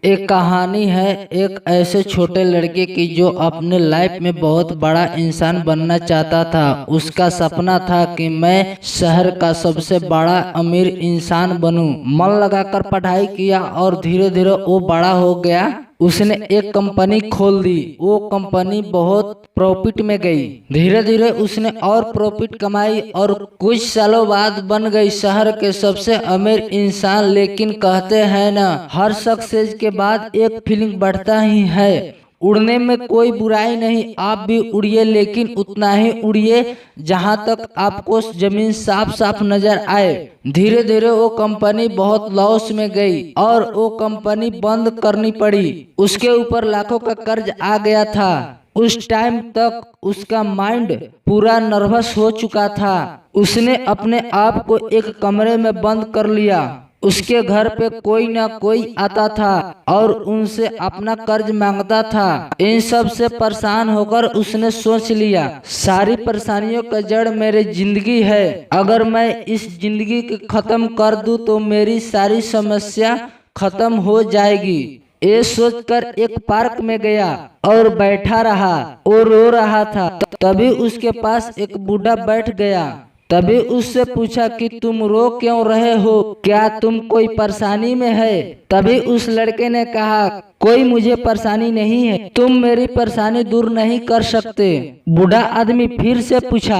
एक कहानी है एक ऐसे छोटे लड़के की जो अपने लाइफ में बहुत बड़ा इंसान बनना चाहता था। उसका सपना था कि मैं शहर का सबसे बड़ा अमीर इंसान बनूं। मन लगाकर पढ़ाई किया और धीरे धीरे वो बड़ा हो गया। उसने एक कंपनी खोल दी। वो कंपनी बहुत प्रॉफिट में गई। धीरे धीरे उसने और प्रॉफिट कमाई और कुछ सालों बाद बन गई शहर के सबसे अमीर इंसान। लेकिन कहते हैं ना, हर सक्सेस के बाद एक फीलिंग बढ़ता ही है। उड़ने में कोई बुराई नहीं, आप भी उड़िए, लेकिन उतना ही उड़िए जहां तक आपको जमीन साफ साफ नजर आए। धीरे धीरे वो कंपनी बहुत लॉस में गई और वो कंपनी बंद करनी पड़ी। उसके ऊपर लाखों का कर्ज आ गया था। उस टाइम तक उसका माइंड पूरा नर्वस हो चुका था। उसने अपने आप को एक कमरे में बंद कर लिया। उसके घर पे कोई ना कोई आता था और उनसे अपना कर्ज मांगता था। इन सब से परेशान होकर उसने सोच लिया, सारी परेशानियों का जड़ मेरी जिंदगी है। अगर मैं इस जिंदगी को खत्म कर दूं तो मेरी सारी समस्या खत्म हो जाएगी। ये सोचकर एक पार्क में गया और बैठा रहा और रो रहा था। तभी उसके पास एक बूढ़ा बैठ गया। तभी उससे पूछा कि तुम रो क्यों रहे हो, क्या तुम कोई परेशानी में है? तभी उस लड़के ने कहा, कोई मुझे परेशानी नहीं है, तुम मेरी परेशानी दूर नहीं कर सकते। बूढ़ा आदमी फिर से पूछा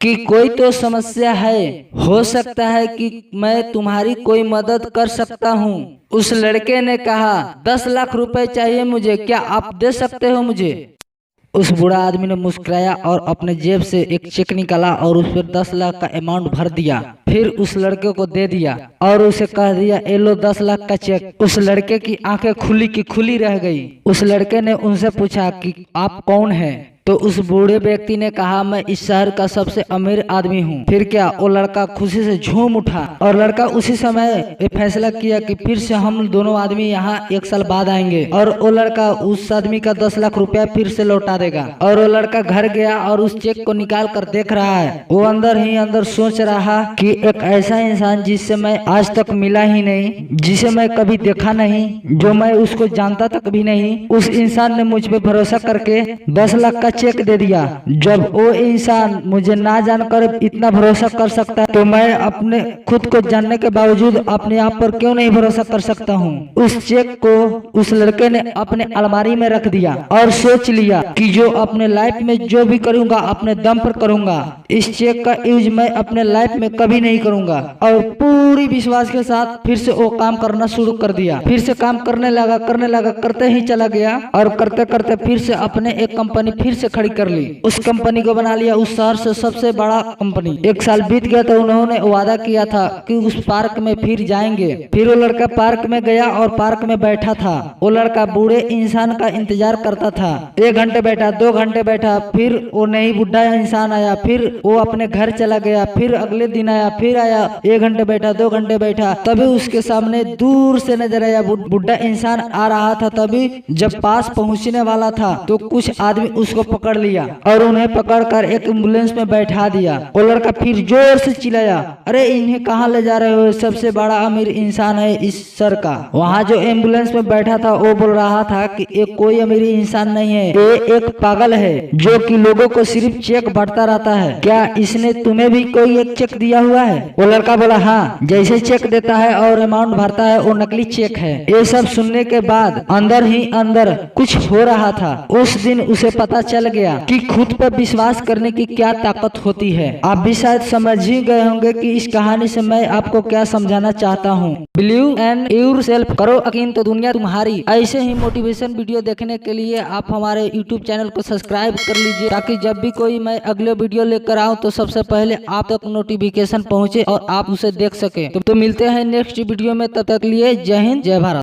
कि कोई तो समस्या है, हो सकता है कि मैं तुम्हारी कोई मदद कर सकता हूँ। उस लड़के ने कहा, 10 लाख रुपए चाहिए मुझे, क्या आप दे सकते हो मुझे? उस बूढ़ा आदमी ने मुस्कुराया और अपने जेब से एक चेक निकाला और उस पर 10 लाख का अमाउंट भर दिया। फिर उस लड़के को दे दिया और उसे कह दिया, ये लो 10 लाख का चेक। उस लड़के की आंखें खुली की खुली रह गई। उस लड़के ने उनसे पूछा कि आप कौन हैं? तो उस बूढ़े व्यक्ति ने कहा, मैं इस शहर का सबसे अमीर आदमी हूँ। फिर क्या? वो लड़का खुशी से झूम उठा और लड़का उसी समय ये फैसला किया कि फिर से हम दोनों आदमी यहाँ 1 साल बाद आएंगे और वो लड़का उस आदमी का 10 लाख रुपया फिर से लौटा देगा। और वो लड़का घर गया और उस चेक को निकाल कर देख रहा है। वो अंदर ही अंदर सोच रहा कि एक ऐसा इंसान जिससे मैं आज तक मिला ही नहीं, जिसे मैं कभी देखा नहीं, जो मैं उसको जानता तक भी नहीं, उस इंसान ने मुझ पे भरोसा करके 10 लाख का चेक दे दिया। जब वो इंसान मुझे ना जानकर इतना भरोसा कर सकता है तो मैं अपने खुद को जानने के बावजूद अपने आप पर क्यों नहीं भरोसा कर सकता हूँ? उस चेक को उस लड़के ने अपने अलमारी में रख दिया और सोच लिया कि जो अपने लाइफ में जो भी करूंगा अपने दम पर करूंगा। इस चेक का यूज मैं अपने लाइफ में कभी नहीं करूंगा। और पूरी विश्वास के साथ फिर से वो काम करना शुरू कर दिया। फिर से काम करने लगा करते ही चला गया और करते करते फिर से अपने एक कंपनी फिर से खड़ी कर ली। उस कंपनी को बना लिया उस शहर से सबसे बड़ा कंपनी। 1 साल बीत गया तो उन्होंने वादा किया था कि उस पार्क में फिर जाएंगे। फिर वो लड़का पार्क में गया और पार्क में बैठा था। वो लड़का बूढ़े इंसान का इंतजार करता था। 1 घंटे बैठा, 2 घंटे बैठा, फिर वो नहीं बुढ़ा इंसान आया। फिर वो अपने घर चला गया। फिर अगले दिन आया, फिर आया, 1 घंटे बैठा, 2 घंटे बैठा। तभी उसके सामने दूर से नजर आया बुढ़ा इंसान आ रहा था। तभी जब पास पहुंचने वाला था तो कुछ आदमी उसको पकड़ लिया और उन्हें पकड़कर एक एम्बुलेंस में बैठा दिया। वो लड़का फिर जोर से चिल्लाया, अरे इन्हें कहाँ ले जा रहे हो? सबसे बड़ा अमीर इंसान है इस शहर का। वहाँ जो एम्बुलेंस में बैठा था वो बोल रहा था कि ये कोई अमीर इंसान नहीं है, ये एक पागल है जो कि लोगों को सिर्फ चेक बांटता रहता है। क्या इसने तुम्हें भी कोई एक चेक दिया हुआ है? वो लड़का बोला, हाँ, जैसे चेक देता है और अमाउंट भरता है वो नकली चेक है। ये सब सुनने के बाद अंदर ही अंदर कुछ हो रहा था। उस दिन उसे पता चल गया कि खुद पर विश्वास करने की क्या ताकत होती है। आप भी शायद समझ ही गए होंगे कि इस कहानी से मैं आपको क्या समझाना चाहता हूँ। बिलीव इन योरसेल्फ, करो यकीन तो दुनिया तुम्हारी। ऐसे ही मोटिवेशन वीडियो देखने के लिए आप हमारे यूट्यूब चैनल को सब्सक्राइब कर लीजिए, ताकि जब भी कोई मैं अगले वीडियो लेकर आऊँ तो सबसे पहले आप तक नोटिफिकेशन पहुँचे और आप उसे देख सके। तो मिलते हैं नेक्स्ट वीडियो में, तब तक लिए जय हिंद, जय भारत।